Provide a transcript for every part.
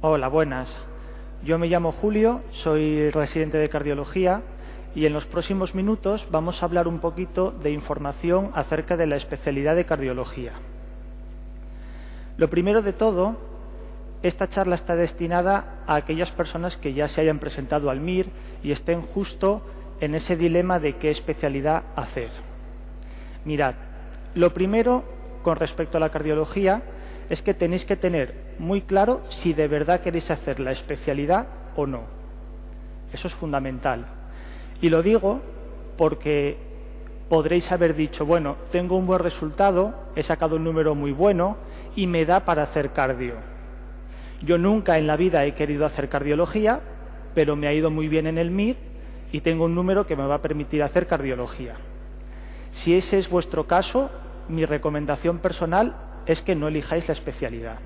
Hola, buenas. Yo me llamo Julio, soy residente de cardiología y en los próximos minutos vamos a hablar un poquito de información acerca de la especialidad de cardiología. Lo primero de todo, esta charla está destinada a aquellas personas que ya se hayan presentado al MIR y estén justo en ese dilema de qué especialidad hacer. Mirad, lo primero con respecto a la cardiología es que tenéis que tener muy claro si de verdad queréis hacer la especialidad o no. Eso es fundamental. Y lo digo porque podréis haber dicho, bueno, tengo un buen resultado, he sacado un número muy bueno y me da para hacer cardio. Yo nunca en la vida he querido hacer cardiología, pero me ha ido muy bien en el MIR y tengo un número que me va a permitir hacer cardiología. Si ese es vuestro caso, mi recomendación personal es que no elijáis la especialidad.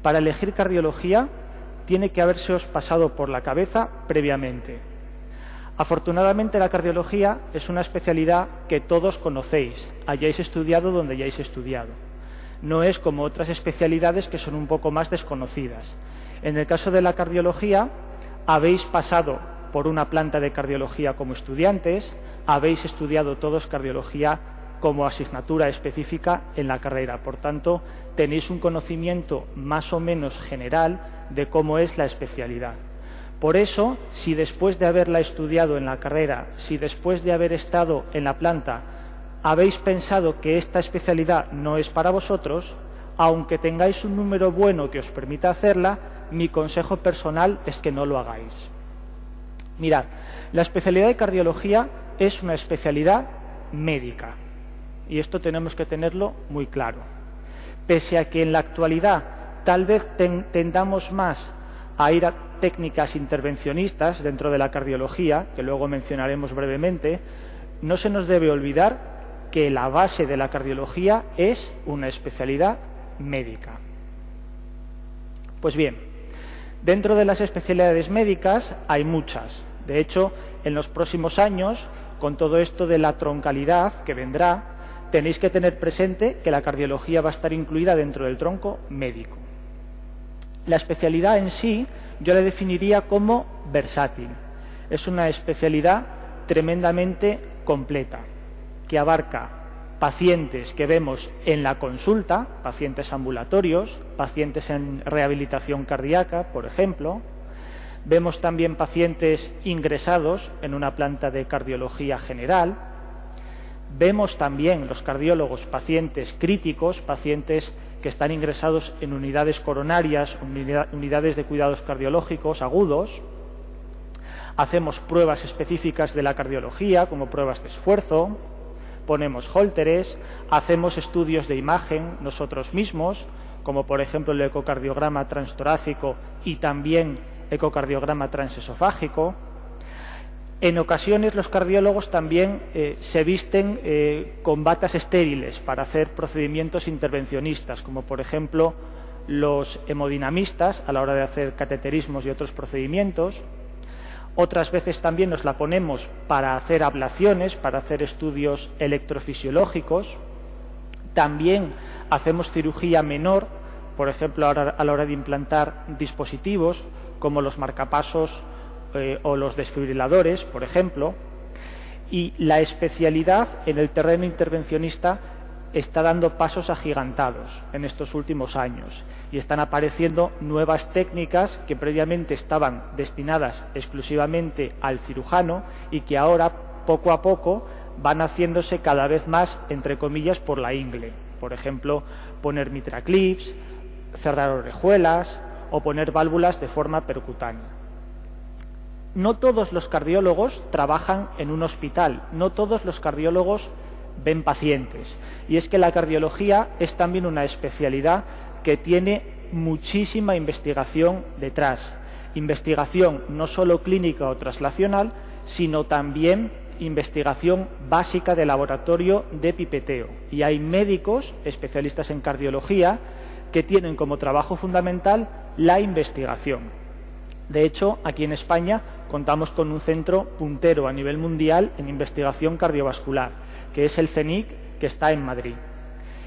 Para elegir cardiología tiene que habérseos pasado por la cabeza previamente. Afortunadamente la cardiología es una especialidad que todos conocéis, hayáis estudiado donde hayáis estudiado. No es como otras especialidades que son un poco más desconocidas. En el caso de la cardiología, habéis pasado por una planta de cardiología como estudiantes, habéis estudiado todos cardiología como asignatura específica en la carrera. Por tanto, tenéis un conocimiento más o menos general de cómo es la especialidad. Por eso, si después de haberla estudiado en la carrera, si después de haber estado en la planta, habéis pensado que esta especialidad no es para vosotros, aunque tengáis un número bueno que os permita hacerla, mi consejo personal es que no lo hagáis. Mirad, la especialidad de cardiología es una especialidad médica. Y esto tenemos que tenerlo muy claro. Pese a que en la actualidad tal vez tendamos más a ir a técnicas intervencionistas dentro de la cardiología, que luego mencionaremos brevemente, no se nos debe olvidar que la base de la cardiología es una especialidad médica. Pues bien, dentro de las especialidades médicas hay muchas. De hecho, en los próximos años, con todo esto de la troncalidad que vendrá, tenéis que tener presente que la cardiología va a estar incluida dentro del tronco médico. La especialidad en sí yo la definiría como versátil. Es una especialidad tremendamente completa, que abarca pacientes que vemos en la consulta, pacientes ambulatorios, pacientes en rehabilitación cardíaca, por ejemplo. Vemos también pacientes ingresados en una planta de cardiología general. Vemos también los cardiólogos pacientes críticos, pacientes que están ingresados en unidades coronarias, unidades de cuidados cardiológicos agudos. Hacemos pruebas específicas de la cardiología, como pruebas de esfuerzo, ponemos hólteres, hacemos estudios de imagen nosotros mismos, como por ejemplo el ecocardiograma transtorácico y también ecocardiograma transesofágico. En ocasiones los cardiólogos también se visten con batas estériles para hacer procedimientos intervencionistas, como por ejemplo los hemodinamistas a la hora de hacer cateterismos y otros procedimientos. Otras veces también nos la ponemos para hacer ablaciones, para hacer estudios electrofisiológicos. También hacemos cirugía menor, por ejemplo a la hora de implantar dispositivos como los marcapasos o los desfibriladores, por ejemplo, y la especialidad en el terreno intervencionista está dando pasos agigantados en estos últimos años y están apareciendo nuevas técnicas que previamente estaban destinadas exclusivamente al cirujano y que ahora, poco a poco, van haciéndose cada vez más, entre comillas, por la ingle. Por ejemplo, poner mitraclips, cerrar orejuelas o poner válvulas de forma percutánea. No todos los cardiólogos trabajan en un hospital, no todos los cardiólogos ven pacientes. Y es que la cardiología es también una especialidad que tiene muchísima investigación detrás. Investigación no solo clínica o translacional, sino también investigación básica de laboratorio de pipeteo. Y hay médicos especialistas en cardiología que tienen como trabajo fundamental la investigación. De hecho, aquí en España contamos con un centro puntero a nivel mundial en investigación cardiovascular, que es el CENIC, que está en Madrid.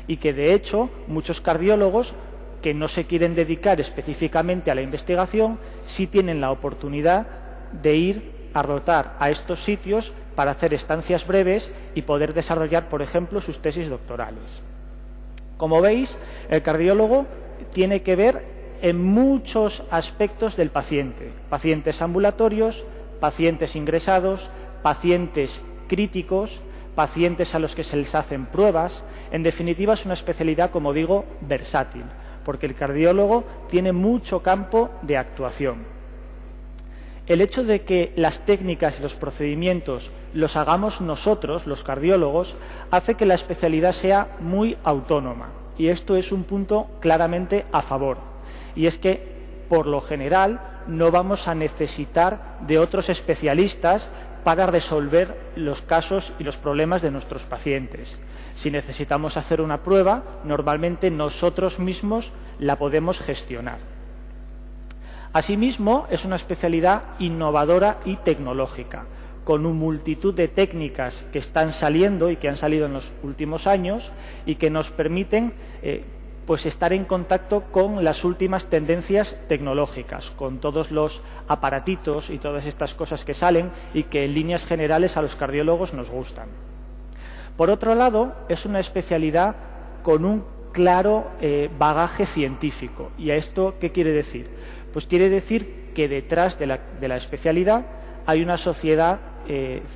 Y que, de hecho, muchos cardiólogos que no se quieren dedicar específicamente a la investigación, sí tienen la oportunidad de ir a rotar a estos sitios para hacer estancias breves y poder desarrollar, por ejemplo, sus tesis doctorales. Como veis, el cardiólogo tiene que ver en muchos aspectos del paciente: pacientes ambulatorios, pacientes ingresados, pacientes críticos, pacientes a los que se les hacen pruebas. En definitiva, es una especialidad, como digo, versátil, porque el cardiólogo tiene mucho campo de actuación. El hecho de que las técnicas y los procedimientos los hagamos nosotros, los cardiólogos, hace que la especialidad sea muy autónoma, y esto es un punto claramente a favor. Y es que, por lo general, no vamos a necesitar de otros especialistas para resolver los casos y los problemas de nuestros pacientes. Si necesitamos hacer una prueba, normalmente nosotros mismos la podemos gestionar. Asimismo, es una especialidad innovadora y tecnológica, con una multitud de técnicas que están saliendo y que han salido en los últimos años y que nos permiten pues estar en contacto con las últimas tendencias tecnológicas, con todos los aparatitos y todas estas cosas que salen y que en líneas generales a los cardiólogos nos gustan. Por otro lado, es una especialidad con un claro bagaje científico. ¿Y a esto qué quiere decir? Pues quiere decir que detrás de la especialidad hay una sociedad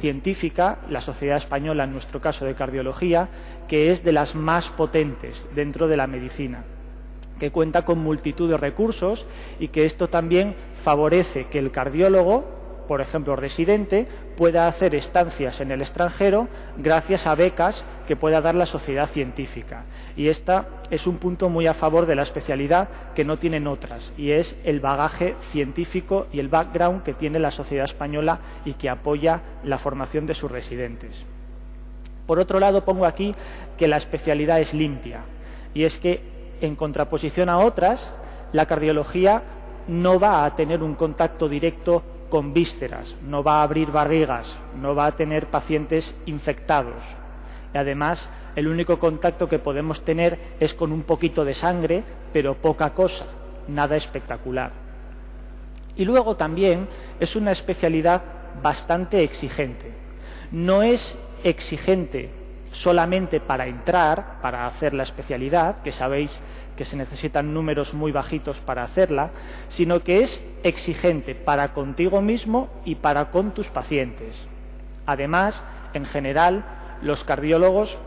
científica, la Sociedad Española, en nuestro caso de Cardiología, que es de las más potentes dentro de la medicina, que cuenta con multitud de recursos y que esto también favorece que el cardiólogo, por ejemplo residente, pueda hacer estancias en el extranjero gracias a becas que pueda dar la sociedad científica. Y esta es un punto muy a favor de la especialidad que no tienen otras, y es el bagaje científico y el background que tiene la Sociedad Española y que apoya la formación de sus residentes. Por otro lado, pongo aquí que la especialidad es limpia, y es que, en contraposición a otras, la cardiología no va a tener un contacto directo con vísceras, no va a abrir barrigas, no va a tener pacientes infectados. Y además, el único contacto que podemos tener es con un poquito de sangre, pero poca cosa, nada espectacular. Y luego también es una especialidad bastante exigente. No es exigente solamente para entrar, para hacer la especialidad, que sabéis que se necesitan números muy bajitos para hacerla, sino que es exigente para contigo mismo y para con tus pacientes. Además, en general, los cardiólogos,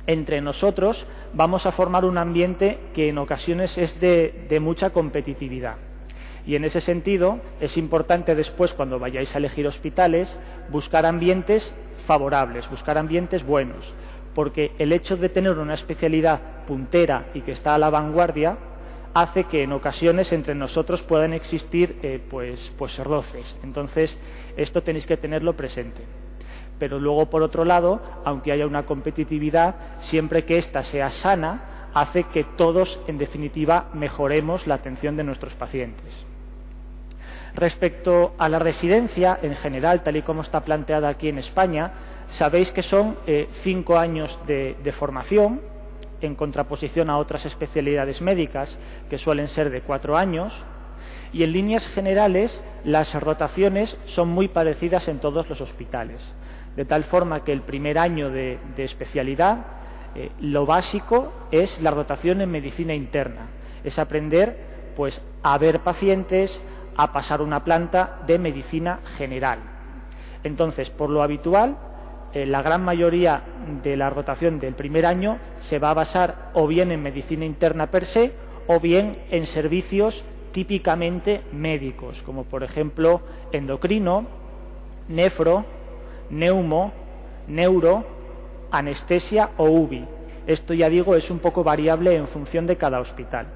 entre nosotros, vamos a formar un ambiente que en ocasiones es de mucha competitividad. Y en ese sentido, es importante después, cuando vayáis a elegir hospitales, buscar ambientes favorables, buscar ambientes buenos, porque el hecho de tener una especialidad puntera y que está a la vanguardia hace que en ocasiones entre nosotros puedan existir pues roces. Entonces, esto tenéis que tenerlo presente. Pero luego, por otro lado, aunque haya una competitividad, siempre que ésta sea sana, hace que todos, en definitiva, mejoremos la atención de nuestros pacientes. Respecto a la residencia, en general, tal y como está planteada aquí en España, sabéis que son 5 años de formación, en contraposición a otras especialidades médicas, que suelen ser de 4 años, y en líneas generales las rotaciones son muy parecidas en todos los hospitales, de tal forma que el primer año de especialidad, lo básico es la rotación en medicina interna, es aprender pues a ver pacientes, a pasar una planta de medicina general. Entonces, por lo habitual, la gran mayoría de la rotación del primer año se va a basar o bien en medicina interna per se o bien en servicios típicamente médicos, como por ejemplo endocrino, nefro, neumo, neuro, anestesia o UBI. Esto, ya digo, es un poco variable en función de cada hospital.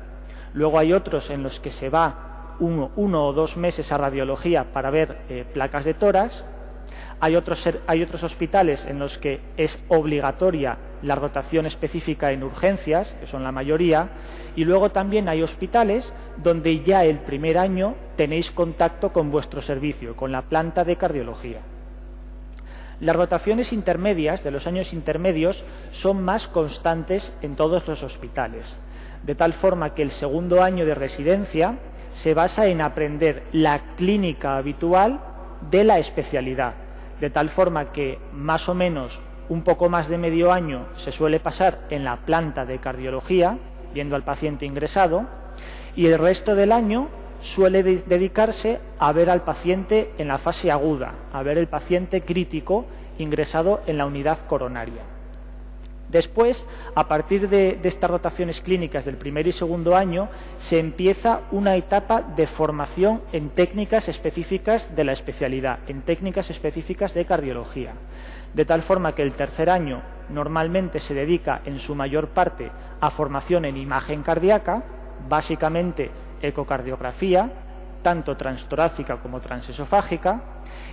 Luego hay otros en los que se va uno o 2 meses a radiología para ver placas de tórax. Hay otros hospitales en los que es obligatoria la rotación específica en urgencias, que son la mayoría, y luego también hay hospitales donde ya el primer año tenéis contacto con vuestro servicio, con la planta de cardiología. Las rotaciones intermedias, de los años intermedios, son más constantes en todos los hospitales, de tal forma que el segundo año de residencia se basa en aprender la clínica habitual de la especialidad, de tal forma que más o menos un poco más de medio año se suele pasar en la planta de cardiología, viendo al paciente ingresado, y el resto del año suele dedicarse a ver al paciente en la fase aguda, a ver el paciente crítico ingresado en la unidad coronaria. Después, a partir de estas rotaciones clínicas del primer y segundo año, se empieza una etapa de formación en técnicas específicas de la especialidad, en técnicas específicas de cardiología. De tal forma que el tercer año normalmente se dedica en su mayor parte a formación en imagen cardíaca, básicamente ecocardiografía, tanto transtorácica como transesofágica,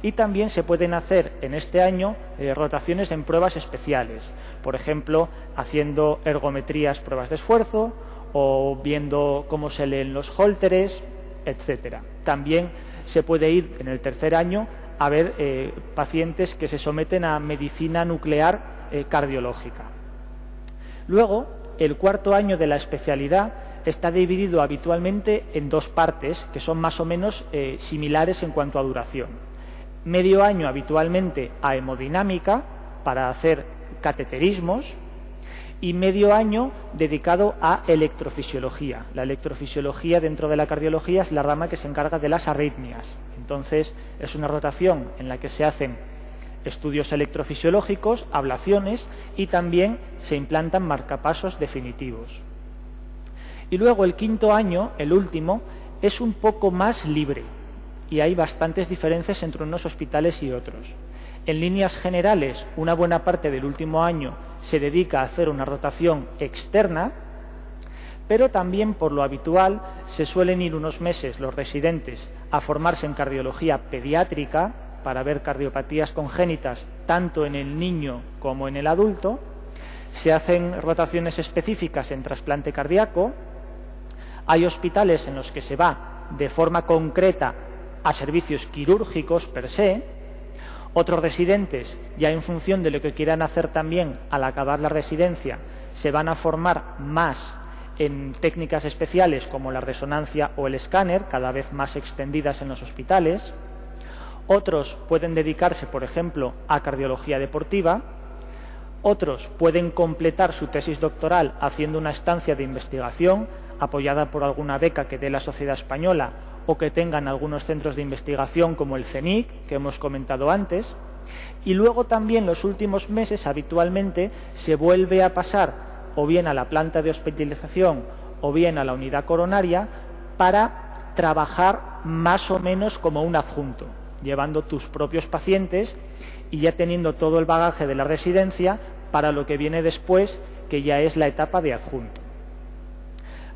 y también se pueden hacer en este año rotaciones en pruebas especiales, por ejemplo, haciendo ergometrías, pruebas de esfuerzo, o viendo cómo se leen los hólteres, etcétera. También se puede ir en el tercer año a ver pacientes que se someten a medicina nuclear cardiológica. Luego, el cuarto año de la especialidad está dividido habitualmente en dos partes que son más o menos similares en cuanto a duración. Medio año habitualmente a hemodinámica para hacer cateterismos y medio año dedicado a electrofisiología. La electrofisiología dentro de la cardiología es la rama que se encarga de las arritmias. Entonces es una rotación en la que se hacen estudios electrofisiológicos, ablaciones y también se implantan marcapasos definitivos. Y luego el quinto año, el último, es un poco más libre y hay bastantes diferencias entre unos hospitales y otros. En líneas generales, una buena parte del último año se dedica a hacer una rotación externa, pero también por lo habitual se suelen ir unos meses los residentes a formarse en cardiología pediátrica para ver cardiopatías congénitas tanto en el niño como en el adulto. Se hacen rotaciones específicas en trasplante cardíaco. Hay hospitales en los que se va de forma concreta a servicios quirúrgicos per se. Otros residentes, ya en función de lo que quieran hacer también al acabar la residencia, se van a formar más en técnicas especiales como la resonancia o el escáner, cada vez más extendidas en los hospitales. Otros pueden dedicarse, por ejemplo, a cardiología deportiva. Otros pueden completar su tesis doctoral haciendo una estancia de investigación apoyada por alguna beca que dé la Sociedad Española o que tengan algunos centros de investigación como el CENIC, que hemos comentado antes. Y luego también los últimos meses habitualmente se vuelve a pasar o bien a la planta de hospitalización o bien a la unidad coronaria para trabajar más o menos como un adjunto, llevando tus propios pacientes y ya teniendo todo el bagaje de la residencia para lo que viene después, que ya es la etapa de adjunto.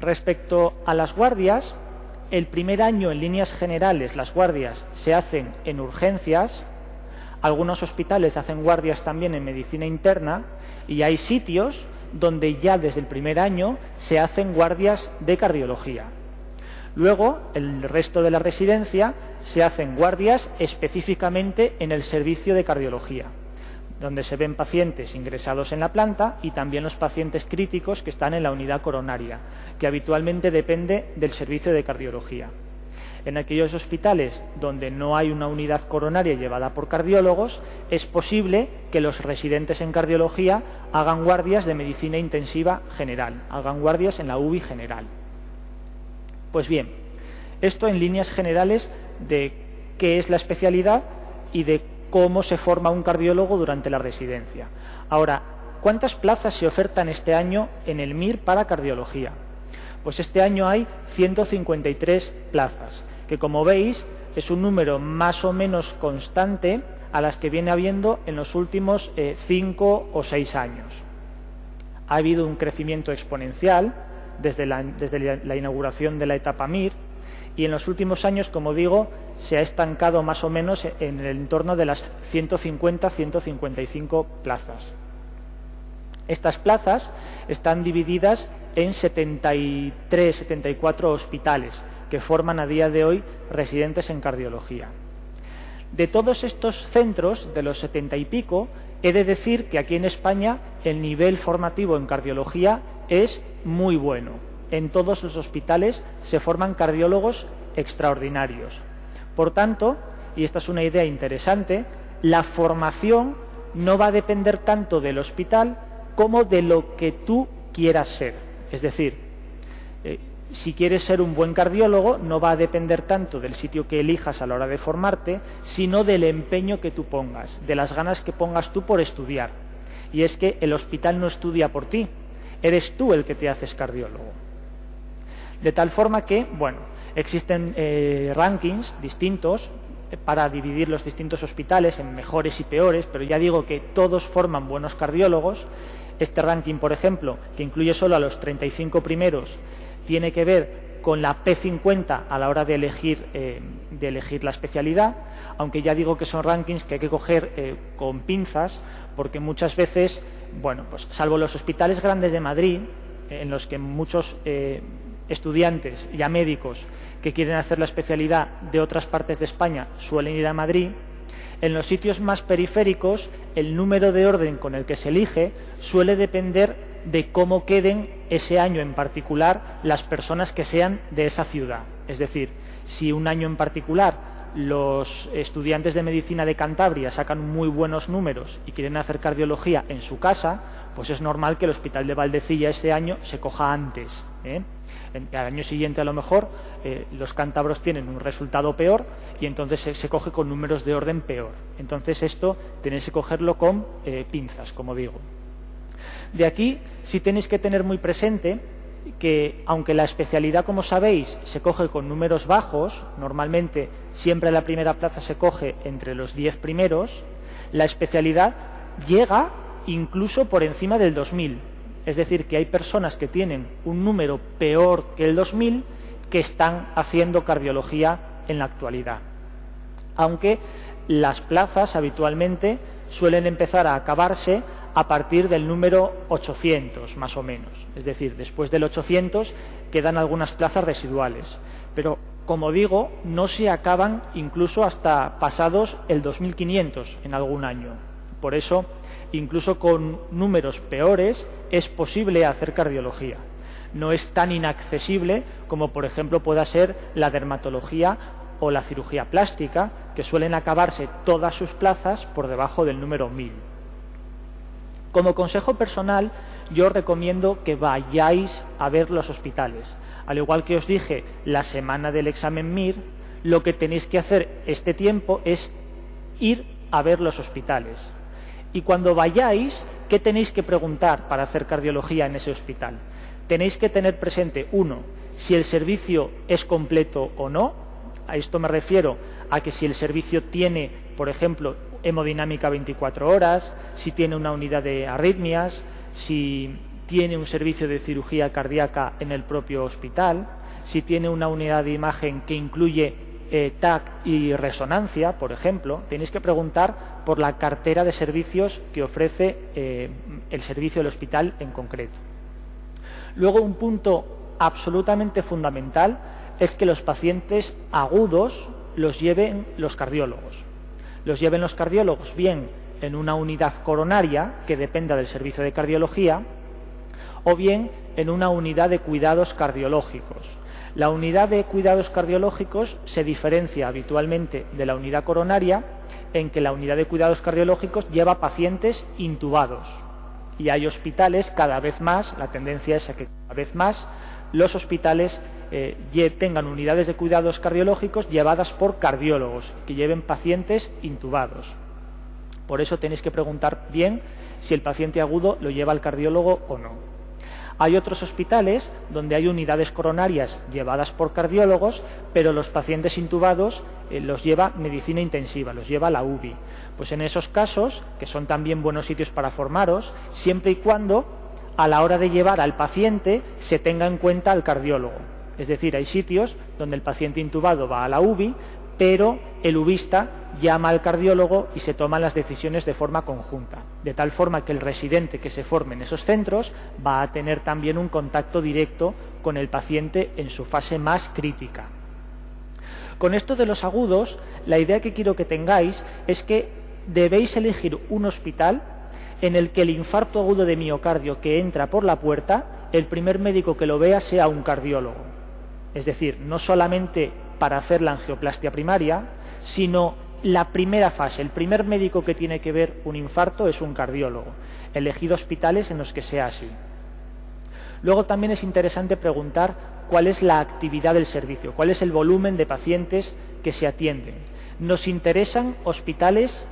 Respecto a las guardias, el primer año en líneas generales las guardias se hacen en urgencias, algunos hospitales hacen guardias también en medicina interna y hay sitios donde ya desde el primer año se hacen guardias de cardiología. Luego, el resto de la residencia se hacen guardias específicamente en el servicio de cardiología, donde se ven pacientes ingresados en la planta y también los pacientes críticos que están en la unidad coronaria, que habitualmente depende del servicio de cardiología. En aquellos hospitales donde no hay una unidad coronaria llevada por cardiólogos, es posible que los residentes en cardiología hagan guardias de medicina intensiva general, hagan guardias en la UBI general. Pues bien, esto en líneas generales de qué es la especialidad y de cómo se forma un cardiólogo durante la residencia. Ahora, ¿cuántas plazas se ofertan este año en el MIR para cardiología? Pues este año hay 153 plazas, que como veis es un número más o menos constante a las que viene habiendo en los últimos 5 o 6 años. Ha habido un crecimiento exponencial desde la inauguración de la etapa MIR y en los últimos años, como digo, se ha estancado más o menos en el entorno de las 150-155 plazas. Estas plazas están divididas en 73-74 hospitales que forman a día de hoy residentes en cardiología. De todos estos centros, de los 70 y pico, he de decir que aquí en España el nivel formativo en cardiología es muy bueno. en todos los hospitales se forman cardiólogos extraordinarios. Por tanto, y esta es una idea interesante, la formación no va a depender tanto del hospital como de lo que tú quieras ser. Es decir, si quieres ser un buen cardiólogo, no va a depender tanto del sitio que elijas a la hora de formarte, sino del empeño que tú pongas, de las ganas que pongas tú por estudiar. Y es que el hospital no estudia por ti, eres tú el que te haces cardiólogo. De tal forma que, bueno, existen rankings distintos para dividir los distintos hospitales en mejores y peores, pero ya digo que todos forman buenos cardiólogos. Este ranking, por ejemplo, que incluye solo a los 35 primeros, tiene que ver con la P50 a la hora de elegir la especialidad, aunque ya digo que son rankings que hay que coger con pinzas, porque muchas veces, bueno, pues salvo los hospitales grandes de Madrid, en los que muchos estudiantes ya médicos que quieren hacer la especialidad de otras partes de España suelen ir a Madrid, en los sitios más periféricos el número de orden con el que se elige suele depender de cómo queden ese año en particular las personas que sean de esa ciudad. Es decir, si un año en particular los estudiantes de medicina de Cantabria sacan muy buenos números y quieren hacer cardiología en su casa, pues es normal que el Hospital de Valdecilla ese año se coja antes. Al año siguiente a lo mejor los cántabros tienen un resultado peor y entonces se coge con números de orden peor. Entonces esto tenéis que cogerlo con pinzas, como digo. De aquí sí tenéis que tener muy presente que aunque la especialidad, como sabéis, se coge con números bajos, normalmente siempre la primera plaza se coge entre los 10 primeros, la especialidad llega incluso por encima del 2000. Es decir, que hay personas que tienen un número peor que el 2000 que están haciendo cardiología en la actualidad. Aunque las plazas habitualmente suelen empezar a acabarse a partir del número 800, más o menos. Es decir, después del 800 quedan algunas plazas residuales. Pero, como digo, no se acaban incluso hasta pasados el 2500 en algún año. Por eso, incluso con números peores, es posible hacer cardiología. No es tan inaccesible como, por ejemplo, pueda ser la dermatología o la cirugía plástica, que suelen acabarse todas sus plazas por debajo del número 1000. Como consejo personal, yo os recomiendo que vayáis a ver los hospitales. Al igual que os dije la semana del examen MIR, lo que tenéis que hacer este tiempo es ir a ver los hospitales. Y cuando vayáis, ¿qué tenéis que preguntar para hacer cardiología en ese hospital? Tenéis que tener presente, uno, si el servicio es completo o no. A esto me refiero a que si el servicio tiene, por ejemplo, hemodinámica 24 horas, si tiene una unidad de arritmias, si tiene un servicio de cirugía cardíaca en el propio hospital, si tiene una unidad de imagen que incluye TAC y resonancia, por ejemplo. Tenéis que preguntar por la cartera de servicios que ofrece el servicio del hospital en concreto. Luego, un punto absolutamente fundamental es que los pacientes agudos los lleven los cardiólogos. Los lleven los cardiólogos bien en una unidad coronaria que dependa del servicio de cardiología o bien en una unidad de cuidados cardiológicos. La unidad de cuidados cardiológicos se diferencia habitualmente de la unidad coronaria en que la unidad de cuidados cardiológicos lleva pacientes intubados. Y hay hospitales cada vez más, la tendencia es a que cada vez más los hospitales tengan unidades de cuidados cardiológicos llevadas por cardiólogos, que lleven pacientes intubados. Por eso tenéis que preguntar bien si el paciente agudo lo lleva el cardiólogo o no. Hay otros hospitales donde hay unidades coronarias llevadas por cardiólogos, pero los pacientes intubados los lleva medicina intensiva, los lleva la UBI. Pues en esos casos, que son también buenos sitios para formaros, siempre y cuando a la hora de llevar al paciente se tenga en cuenta al cardiólogo. Es decir, hay sitios donde el paciente intubado va a la UBI, pero el ubista llama al cardiólogo y se toman las decisiones de forma conjunta, de tal forma que el residente que se forme en esos centros va a tener también un contacto directo con el paciente en su fase más crítica. Con esto de los agudos, la idea que quiero que tengáis es que debéis elegir un hospital en el que el infarto agudo de miocardio que entra por la puerta el primer médico que lo vea sea un cardiólogo. Es decir, no solamente para hacer la angioplastia primaria, sino la primera fase. El primer médico que tiene que ver un infarto es un cardiólogo. Elegid hospitales en los que sea así. Luego también es interesante preguntar cuál es la actividad del servicio, cuál es el volumen de pacientes que se atienden. Nos interesan hospitales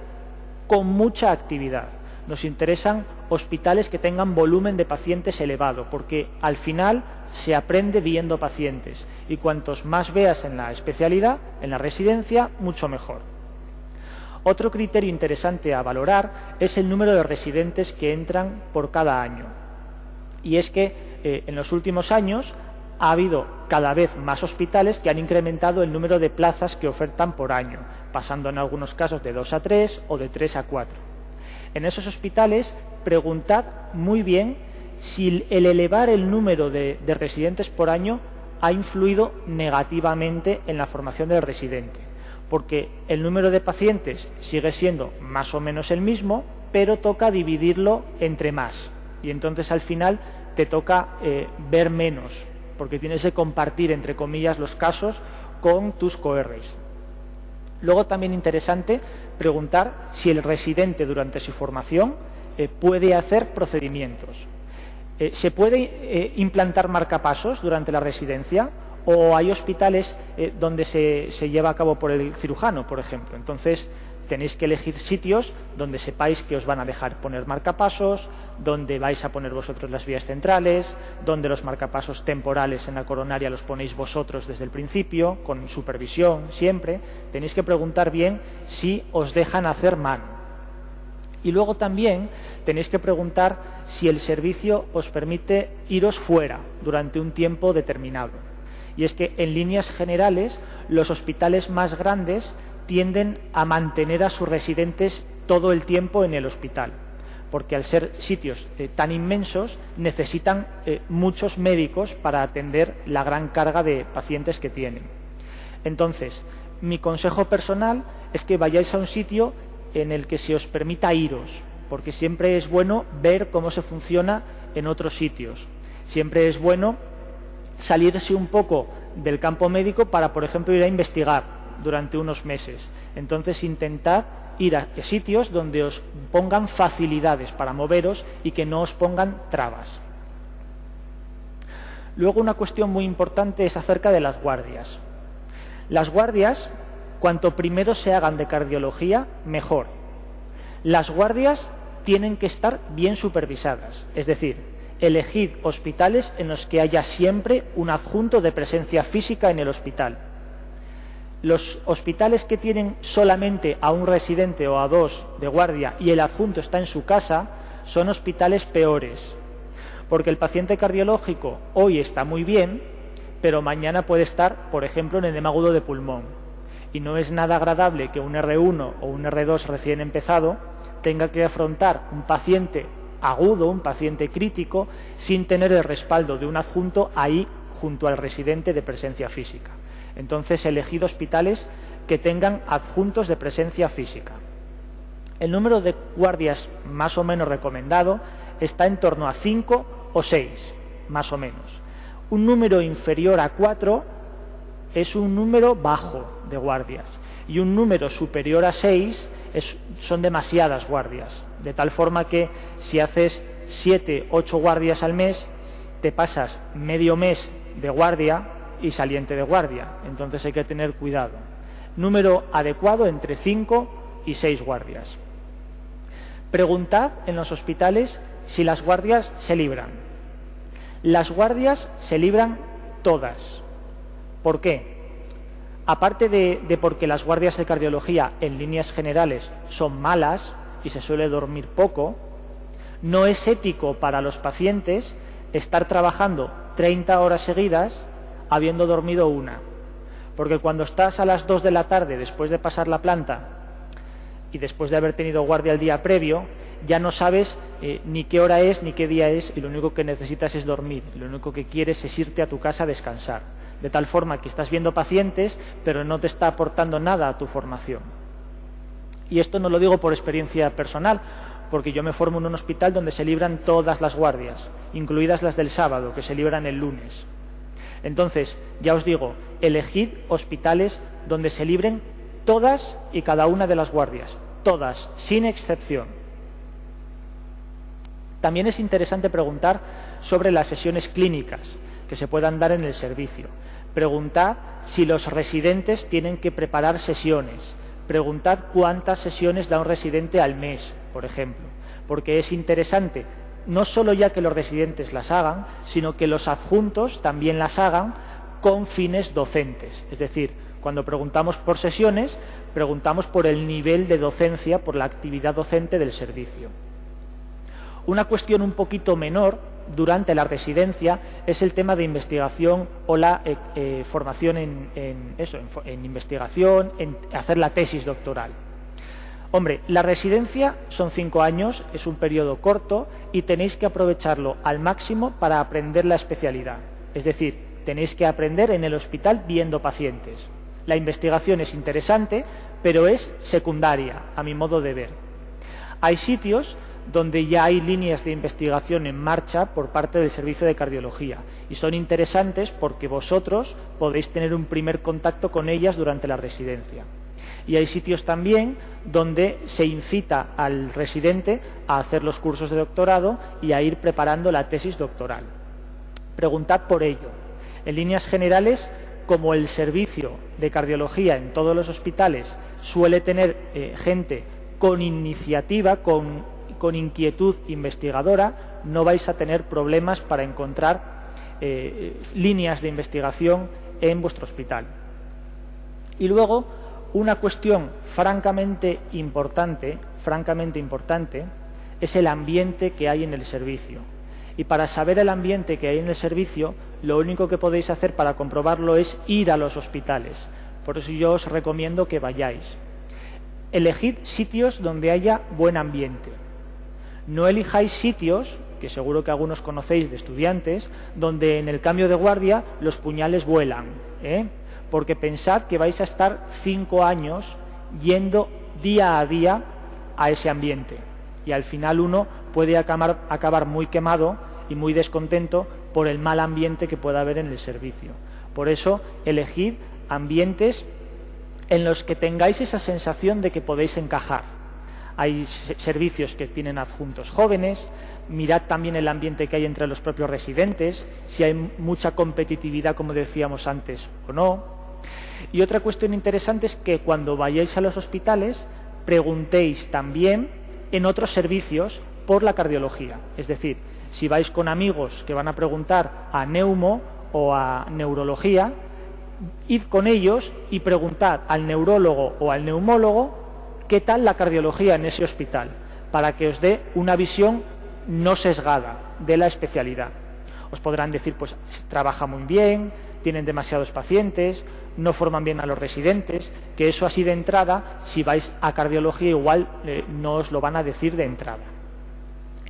con mucha actividad, nos interesan hospitales que tengan volumen de pacientes elevado, porque al final se aprende viendo pacientes y cuantos más veas en la especialidad, en la residencia, mucho mejor. Otro criterio interesante a valorar es el número de residentes que entran por cada año. Y es que en los últimos años ha habido cada vez más hospitales que han incrementado el número de plazas que ofertan por año, pasando en algunos casos de 2 a 3 o de 3 a 4. En esos hospitales, preguntad muy bien si el elevar el número de residentes por año ha influido negativamente en la formación del residente, porque el número de pacientes sigue siendo más o menos el mismo, pero toca dividirlo entre más, y entonces al final te toca ver menos, porque tienes que compartir, entre comillas, los casos con tus coRs. Luego también interesante preguntar si el residente durante su formación puede hacer procedimientos. ¿Se puede implantar marcapasos durante la residencia? ¿O hay hospitales donde se lleva a cabo por el cirujano, por ejemplo? Entonces tenéis que elegir sitios donde sepáis que os van a dejar poner marcapasos, donde vais a poner vosotros las vías centrales, donde los marcapasos temporales en la coronaria los ponéis vosotros desde el principio, con supervisión siempre. Tenéis que preguntar bien si os dejan hacer mano. Y luego también tenéis que preguntar si el servicio os permite iros fuera durante un tiempo determinado. Y es que en líneas generales los hospitales más grandes tienden a mantener a sus residentes todo el tiempo en el hospital, porque al ser sitios tan inmensos necesitan muchos médicos para atender la gran carga de pacientes que tienen. Entonces, mi consejo personal es que vayáis a un sitio en el que se os permita iros, porque siempre es bueno ver cómo se funciona en otros sitios. Siempre es bueno salirse un poco del campo médico para, por ejemplo, ir a investigar durante unos meses. Entonces intentad ir a sitios donde os pongan facilidades para moveros y que no os pongan trabas. Luego una cuestión muy importante es acerca de las guardias. Las guardias, cuanto primero se hagan de cardiología, mejor. Las guardias tienen que estar bien supervisadas, es decir, elegid hospitales en los que haya siempre un adjunto de presencia física en el hospital. Los hospitales que tienen solamente a un residente o a 2 de guardia y el adjunto está en su casa son hospitales peores, porque el paciente cardiológico hoy está muy bien, pero mañana puede estar, por ejemplo, en edema agudo de pulmón. Y no es nada agradable que un R1 o un R2 recién empezado tenga que afrontar un paciente agudo, un paciente crítico, sin tener el respaldo de un adjunto ahí junto al residente de presencia física. Entonces, elegid hospitales que tengan adjuntos de presencia física. El número de guardias más o menos recomendado está en torno a 5 o 6, más o menos. Un número inferior a 4 es un número bajo de guardias y un número superior a 6 son demasiadas guardias, de tal forma que si haces 7, 8 guardias al mes, te pasas medio mes de guardia y saliente de guardia, entonces hay que tener cuidado. Número adecuado entre 5 y 6 guardias. Preguntad en los hospitales si las guardias se libran. Las guardias se libran todas. ¿Por qué? Aparte de porque las guardias de cardiología en líneas generales son malas y se suele dormir poco, no es ético para los pacientes estar trabajando 30 horas seguidas habiendo dormido una, porque cuando estás a las 2 de la tarde después de pasar la planta y después de haber tenido guardia el día previo, ya no sabes ni qué hora es ni qué día es y lo único que necesitas es dormir, lo único que quieres es irte a tu casa a descansar, de tal forma que estás viendo pacientes pero no te está aportando nada a tu formación. Y esto no lo digo por experiencia personal, porque yo me formo en un hospital donde se libran todas las guardias, incluidas las del sábado, que se libran el lunes. Entonces, ya os digo, elegid hospitales donde se libren todas y cada una de las guardias, todas, sin excepción. También es interesante preguntar sobre las sesiones clínicas que se puedan dar en el servicio. Preguntad si los residentes tienen que preparar sesiones. Preguntad cuántas sesiones da un residente al mes, por ejemplo, porque es interesante no solo ya que los residentes las hagan, sino que los adjuntos también las hagan con fines docentes. Es decir, cuando preguntamos por sesiones, preguntamos por el nivel de docencia, por la actividad docente del servicio. Una cuestión un poquito menor durante la residencia es el tema de investigación o la formación en investigación, en hacer la tesis doctoral. Hombre, la residencia son 5 años, es un periodo corto y tenéis que aprovecharlo al máximo para aprender la especialidad. Es decir, tenéis que aprender en el hospital viendo pacientes. La investigación es interesante, pero es secundaria, a mi modo de ver. Hay sitios donde ya hay líneas de investigación en marcha por parte del servicio de cardiología y son interesantes porque vosotros podéis tener un primer contacto con ellas durante la residencia. Y hay sitios también donde se incita al residente a hacer los cursos de doctorado y a ir preparando la tesis doctoral. Preguntad por ello. En líneas generales, como el servicio de cardiología en todos los hospitales suele tener gente con iniciativa, con inquietud investigadora, no vais a tener problemas para encontrar líneas de investigación en vuestro hospital. Y luego, una cuestión francamente importante es el ambiente que hay en el servicio. Y para saber el ambiente que hay en el servicio, lo único que podéis hacer para comprobarlo es ir a los hospitales. Por eso yo os recomiendo que vayáis. Elegid sitios donde haya buen ambiente. No elijáis sitios, que seguro que algunos conocéis de estudiantes, donde en el cambio de guardia los puñales vuelan, porque pensad que vais a estar 5 años yendo día a día a ese ambiente y al final uno puede acabar muy quemado y muy descontento por el mal ambiente que pueda haber en el servicio. Por eso, elegid ambientes en los que tengáis esa sensación de que podéis encajar. Hay servicios que tienen adjuntos jóvenes, mirad también el ambiente que hay entre los propios residentes, si hay mucha competitividad, como decíamos antes, o no. Y otra cuestión interesante es que cuando vayáis a los hospitales, preguntéis también en otros servicios por la cardiología. Es decir, si vais con amigos que van a preguntar a neumo o a neurología, id con ellos y preguntad al neurólogo o al neumólogo qué tal la cardiología en ese hospital, para que os dé una visión no sesgada de la especialidad. Os podrán decir, pues trabaja muy bien, tienen demasiados pacientes, no forman bien a los residentes, que eso así de entrada, si vais a cardiología igual no os lo van a decir de entrada.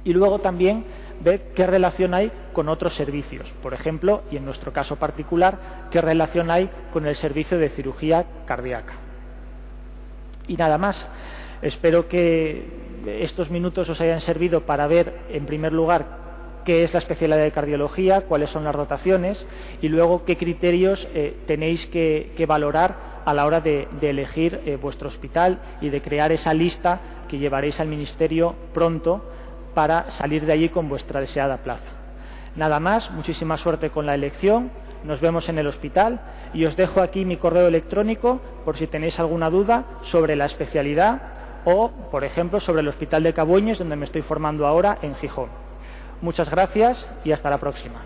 Y luego también ved qué relación hay con otros servicios, por ejemplo, y en nuestro caso particular, qué relación hay con el servicio de cirugía cardíaca. Y nada más, espero que estos minutos os hayan servido para ver, en primer lugar, qué es la especialidad de cardiología, cuáles son las rotaciones y luego qué criterios tenéis que valorar a la hora de elegir vuestro hospital y de crear esa lista que llevaréis al Ministerio pronto para salir de allí con vuestra deseada plaza. Nada más, muchísima suerte con la elección, nos vemos en el hospital y os dejo aquí mi correo electrónico por si tenéis alguna duda sobre la especialidad o, por ejemplo, sobre el Hospital de Cabueñes, donde me estoy formando ahora en Gijón. Muchas gracias y hasta la próxima.